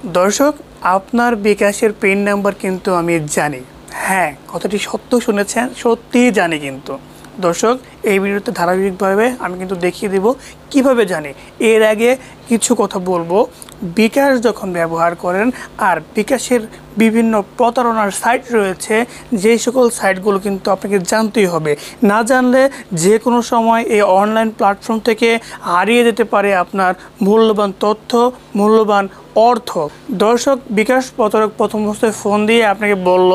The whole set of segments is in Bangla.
দর্শক, আপনার বিকাশের পিন নাম্বার কিন্তু আমি জানি। হ্যাঁ, কথাটি সত্য শুনেছেন, সত্যিই জানি। কিন্তু দর্শক, এই ভিডিওতে ধারাবাহিকভাবে আমি কিন্তু দেখিয়ে দেব কিভাবে জানি। এর আগে কিছু কথা বলবো। বিকাশ যখন ব্যবহার করেন আর বিকাশের বিভিন্ন প্রতারণার সাইট রয়েছে, যে সকল সাইটগুলো কিন্তু আপনাকে জানতেই হবে। না জানলে যে কোনো সময় এই অনলাইন প্ল্যাটফর্ম থেকে হারিয়ে যেতে পারে আপনার মূল্যবান তথ্য, মূল্যবান অর্থ। দর্শক, বিকাশ প্রতারক প্রথম অবস্থায় ফোন দিয়ে আপনাকে বলল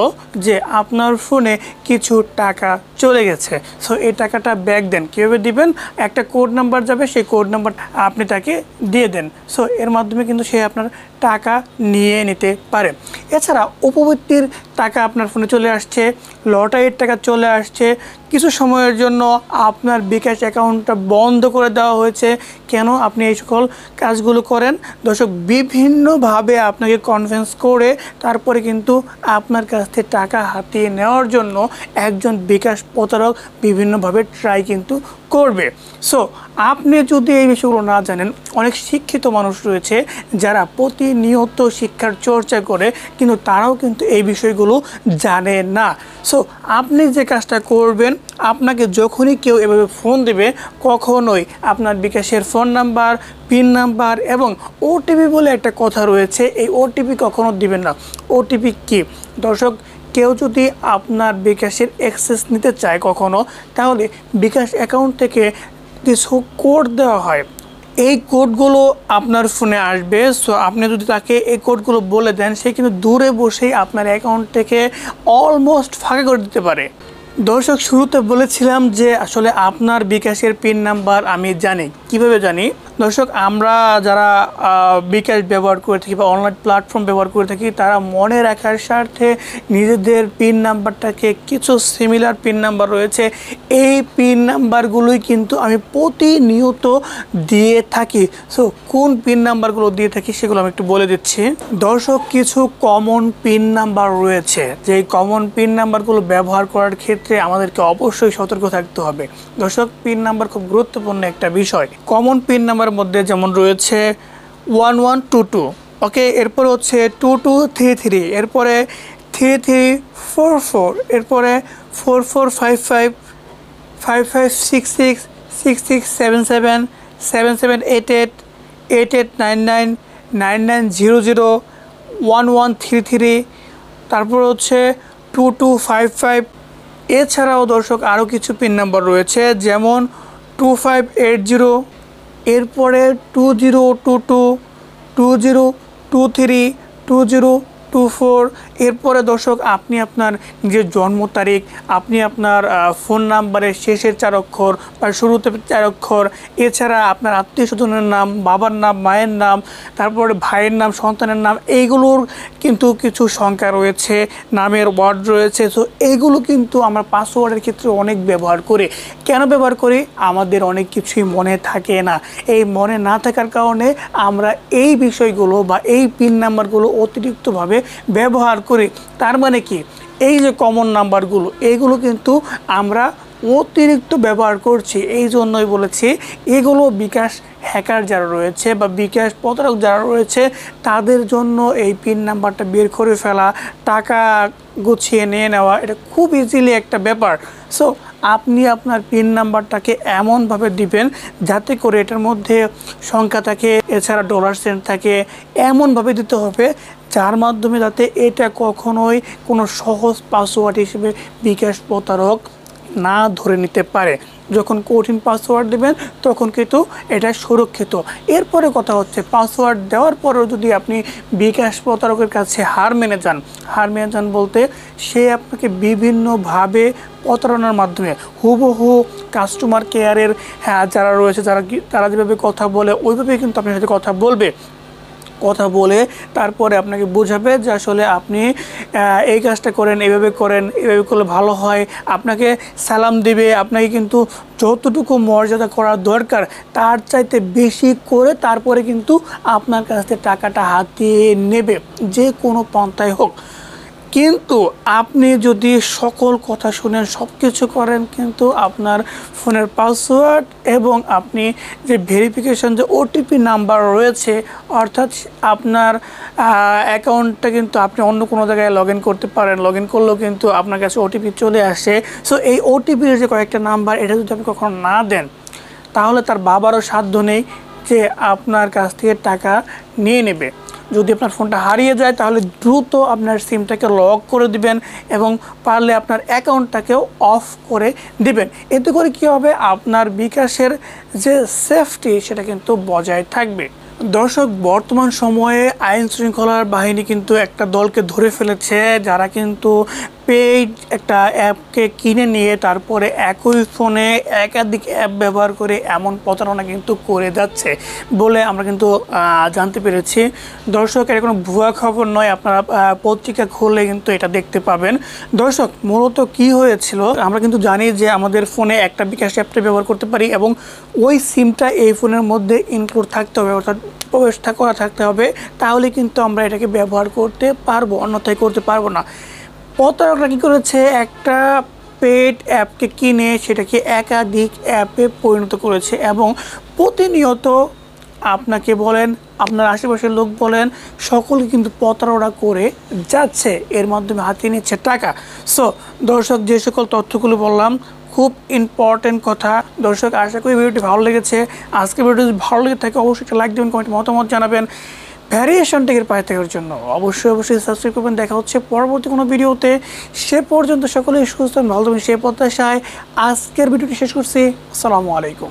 যে আপনার ফোনে কিছু টাকা চলে গেছে, সো এই টাকাটা ব্যাক দেন। কীভাবে দিবেন? একটা কোড নাম্বার যাবে, সেই কোড নাম্বার আপনি তাকে দিয়ে দেন। সো এর মাধ্যমে কিন্তু সে আপনার টাকা নিয়ে নিতে পারে। এছাড়া উপবৃত্তির টাকা আপনার ফোনে চলে আসছে, লটারির টাকা চলে আসছে। কিছু সময়ের জন্য আপনার বিকাশ অ্যাকাউন্টটা বন্ধ করে দেওয়া হয়েছে। কেন আপনি এই সকল কাজগুলো করেন? দর্শক, বিভিন্নভাবে আপনাকে কনভিন্স করে তারপরে কিন্তু আপনার কাছ থেকে টাকা হাতিয়ে নেওয়ার জন্য একজন বিকাশ প্রতারক বিভিন্নভাবে ট্রাই কিন্তু করবে। সো আপনি যদি এই বিষয়গুলো না জানেন, অনেক শিক্ষিত মানুষ রয়েছে যারা প্রতিনিয়ত শিক্ষার চর্চা করে, কিন্তু তারাও কিন্তু এই বিষয়গুলো জানে না। সো আপনি যে কাজটা করবেন, আপনাকে যখনই কেউ এভাবে ফোন দেবে, কখনোই আপনার বিকাশের ফোন নাম্বার, পিন নাম্বার এবং ওটিপি বলে একটা কথা রয়েছে, এই ওটিপি কখনো দিবেন না। ওটিপি কি দর্শক? কেউ যদি আপনার বিকাশের অ্যাক্সেস নিতে চায় কখনো, তাহলে বিকাশ অ্যাকাউন্ট থেকে কিছু কোড দেওয়া হয়। এই কোডগুলো আপনার ফোনে আসবে। সো আপনি যদি তাকে এই কোডগুলো বলে দেন, সে কিন্তু দূরে বসেই আপনার অ্যাকাউন্ট থেকে অলমোস্ট ফাঁকা করে দিতে পারে। দর্শক, শুরুতে বলেছিলাম যে আসলে আপনার বিকাশের পিন নাম্বার আমি জানি। কিভাবে জানি? দর্শক, আমরা যারা বিকাশ ব্যবহার করে থাকি বা অনলাইন প্ল্যাটফর্ম ব্যবহার করে থাকি, তারা মনে রাখার স্বার্থে নিজেদের পিন নাম্বারটাকে, কিছু সিমিলার পিন নাম্বার রয়েছে, এই পিন নাম্বারগুলোই কিন্তু আমি প্রতিনিয়ত দিয়ে থাকি। সো কোন পিন নাম্বারগুলো দিয়ে থাকি সেগুলো আমি একটু বলে দিচ্ছি। দর্শক, কিছু কমন পিন নাম্বার রয়েছে, যে কমন পিন নাম্বারগুলো ব্যবহার করার ক্ষেত্রে আমাদেরকে অবশ্যই সতর্ক থাকতে হবে। দর্শক, পিন নাম্বার খুব গুরুত্বপূর্ণ একটা বিষয়। কমন পিন নাম্বারের মধ্যে যেমন রয়েছে 1122, ওকে, এরপরে হচ্ছে 2233, এরপরে 3344, এরপরে 4455, 5566, 6677, 7788, 8899, 9900, 1133, তারপর হচ্ছে 2255। এছাড়াও দর্শক আরও কিছু পিন নাম্বার রয়েছে, যেমন 2580, এরপরে 2022, 2023, 2024। এরপরে দর্শক, আপনি আপনার নিজের জন্ম তারিখ, আপনি আপনার ফোন নাম্বারের শেষের 4 অক্ষর বা শুরুতে 4 অক্ষর, এছাড়া আপনার আত্মীয় স্বজনের নাম, বাবার নাম, মায়ের নাম, তারপরে ভাইয়ের নাম, সন্তানের নাম, এইগুলোর কিন্তু কিছু সংখ্যা রয়েছে, নামের ওয়ার্ড রয়েছে। তো এইগুলো কিন্তু আমরা পাসওয়ার্ডের ক্ষেত্রে অনেক ব্যবহার করি। কেন ব্যবহার করি? আমাদের অনেক কিছুই মনে থাকে না। এই মনে না থাকার কারণে আমরা এই বিষয়গুলো বা এই পিন নাম্বারগুলো অতিরিক্তভাবে ব্যবহার করি। তার মানে কি, এই যে কমন নাম্বারগুলো, এইগুলো কিন্তু আমরা অতিরিক্ত ব্যবহার করছি। এই জন্যই বলেছি, এগুলো বিকাশ হ্যাকার যারা রয়েছে বা বিকাশ প্রতারক যারা রয়েছে, তাদের জন্য এই পিন নাম্বারটা বের করে ফেলা, টাকা গুছিয়ে নিয়ে নেওয়া, এটা খুব ইজিলি একটা ব্যাপার। সো আপনি আপনার পিন নাম্বারটাকে এমনভাবে দিবেন যাতে করে এটার মধ্যে সংখ্যা থাকে, এছাড়া ডলার সেন্ট থাকে, এমনভাবে দিতে হবে যার মাধ্যমে যাতে এটা কখনোই কোনো সহজ পাসওয়ার্ড হিসেবে বিকাশ প্রতারক না ধরে নিতে পারে। যখন কঠিন পাসওয়ার্ড দেবেন তখন কিন্তু এটা সুরক্ষিত। এরপরে কথা হচ্ছে, পাসওয়ার্ড দেওয়ার পরেও যদি আপনি বিকাশ প্রতারকের কাছে হার মেনে যান বলতে সে আপনাকে বিভিন্নভাবে প্রতারণার মাধ্যমে হুবহু কাস্টমার কেয়ারের যারা রয়েছে, তারা যেভাবে কথা বলে ওইভাবেই কিন্তু আপনার সাথে কথা বলে তারপরে আপনাকে বোঝাবে যে আসলে আপনি এই কাজটা করেন, এভাবে করলে ভালো হয়, আপনাকে সালাম দিবে, আপনাকে কিন্তু যতটুকু মর্যাদা করা দরকার তার চাইতে বেশি করে তারপরে কিন্তু আপনার কাছ থেকে টাকাটা হাতিয়ে নেবে, যে কোনো পন্থায় হোক। কিন্তু আপনি যদি সকল কথা শুনেন, সব কিছু করেন, কিন্তু আপনার ফোনের পাসওয়ার্ড এবং আপনি যে ভেরিফিকেশন যে ওটিপি নাম্বার রয়েছে, অর্থাৎ আপনার অ্যাকাউন্টটা কিন্তু আপনি অন্য কোনো জায়গায় লগ ইন করতে পারেন। লগ ইন করলেও কিন্তু আপনার কাছে ওটিপি চলে আসে। সো এই ওটিপির যে কয়েকটা নাম্বার, এটা যদি আপনি কখনো না দেন তাহলে তার বাবারও সাধ্য নেই যে আপনার কাছ থেকে টাকা নিয়ে নেবে। যদি আপনার ফোনটা হারিয়ে যায় তাহলে দ্রুত আপনার সিমটাকে লক করে দিবেন এবং পারলে আপনার অ্যাকাউন্টটাকেও অফ করে দিবেন। এতে করে কী হবে, আপনার বিকাশের যে সেফটি সেটা কিন্তু বজায় থাকবে। দর্শক, বর্তমান সময়ে আইন শৃঙ্খলার বাহিনী কিন্তু একটা দলকে ধরে ফেলেছে যারা কিন্তু পেইড একটা অ্যাপকে কিনে নিয়ে তারপরে একই ফোনে একাধিক অ্যাপ ব্যবহার করে এমন প্রতারণা কিন্তু করে যাচ্ছে বলে আমরা কিন্তু জানতে পেরেছি। দর্শক, এটা কোনো ভুয়া খবর নয়, আপনারা পত্রিকা খুললে কিন্তু এটা দেখতে পাবেন। দর্শক, মূলত কি হয়েছিল, আমরা কিন্তু জানি যে আমাদের ফোনে একটা বিকাশ অ্যাপটা ব্যবহার করতে পারি এবং ওই সিমটা এই ফোনের মধ্যে ইনক্লুড থাকতে হবে, অর্থাৎ প্রবেশ করা থাকতে হবে, তাহলে কিন্তু আমরা এটাকে ব্যবহার করতে পারবো, অন্যথায় করতে পারবো না। প্রতারকরা কী করেছে, একটা পেড অ্যাপকে কিনে সেটাকে একাধিক অ্যাপে পরিণত করেছে এবং প্রতিনিয়ত আপনাকে বলেন, আপনার আশেপাশের লোক বলেন, সকলে কিন্তু প্রতারণা করে যাচ্ছে, এর মাধ্যমে হাতিয়ে নিচ্ছে টাকা। সো দর্শক, যে সকল তথ্যগুলো বললাম খুব ইম্পর্টেন্ট কথা। দর্শক, আশা করি ভিডিওটি ভালো লেগেছে। আজকের ভিডিওটি যদি ভালো লেগে থাকে অবশ্যই একটা লাইক দেবেন, কমেন্টে মতামত জানাবেন। ভ্যারিয়েশন টেকের পায়ে থাকার জন্য অবশ্যই সাবস্ক্রাইব করবেন। দেখা হচ্ছে পরবর্তী কোনো ভিডিওতে। সে পর্যন্ত সকলেই সুস্থ ভালো থাকবেন সেই প্রত্যাশায় আজকের ভিডিওটি শেষ করছি। আসসালামু আলাইকুম।